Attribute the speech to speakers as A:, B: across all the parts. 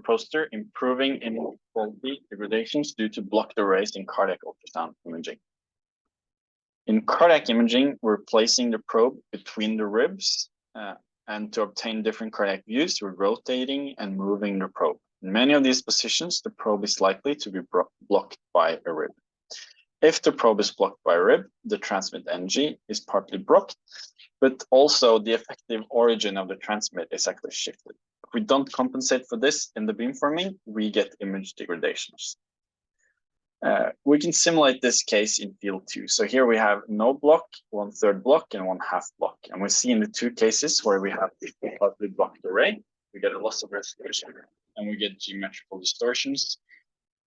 A: poster, improving image quality degradations due to blocked arrays in cardiac ultrasound imaging. In cardiac imaging, we're placing the probe between the ribs, and to obtain different cardiac views, we're rotating and moving the probe. In many of these positions, the probe is likely to be blocked by a rib. If the probe is blocked by a rib, the transmit energy is partly blocked, but also the effective origin of the transmit is actually shifted. If we don't compensate for this in the beamforming, we get image degradations. We can simulate this case in field 2. So here we have no block, 1/3 block, and 1/2 block. And we see in the two cases where we have the partly blocked array, we get a loss of resolution and we get geometrical distortions.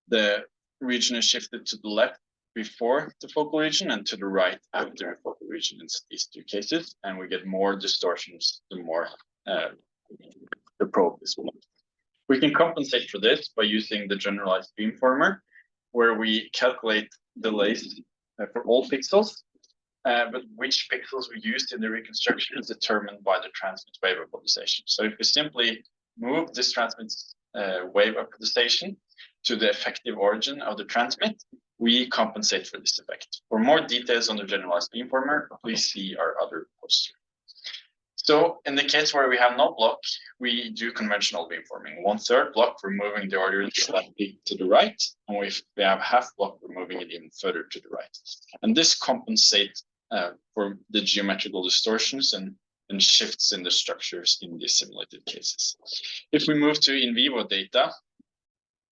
A: The region is shifted to the left before the focal region and to the right after the focal region in these two cases, and we get more distortions the more the probe is blocked. We can compensate for this by using the generalized beamformer, where we calculate delays for all pixels, but which pixels we used in the reconstruction is determined by the transmit wave apodization. So if we simply move this transmit wave apodization to the effective origin of the transmit, we compensate for this effect. For more details on the generalized beamformer, please see our other poster. So in the case where we have no block, we do conventional beamforming. 1/3 block, we're moving the order slightly to the right, and if we have 1/2 block, we're moving it even further to the right. And this compensates for the geometrical distortions and shifts in the structures in the simulated cases. If we move to in vivo data,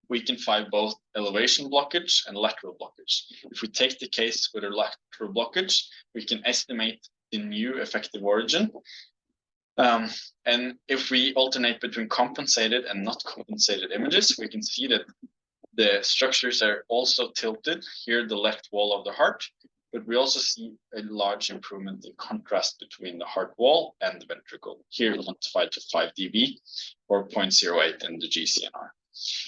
A: we can find both elevation blockage and lateral blockage. If we take the case with a lateral blockage, we can estimate the new effective origin. And if we alternate between compensated and not compensated images, we can see that the structures are also tilted. Here, the left wall of the heart, but we also see a large improvement in contrast between the heart wall and the ventricle. Here, quantified to 5 dB or 0.08 in the GCNR.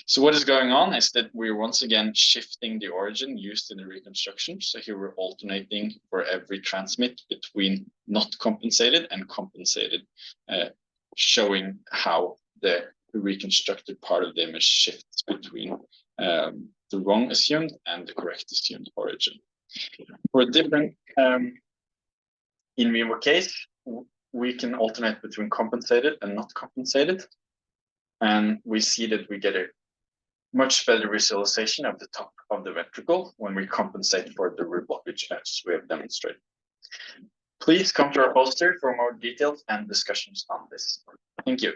A: So what is going on is that we're once again shifting the origin used in the reconstruction. So here we're alternating for every transmit between not compensated and compensated, showing how the reconstructed part of the image shifts between the wrong assumed and the correct assumed origin. For a different in vivo case, we can alternate between compensated and not compensated. And we see that we get a much better visualization of the top of the ventricle when we compensate for the reblockage as we have demonstrated. Please come to our poster for more details and discussions on this. Thank you.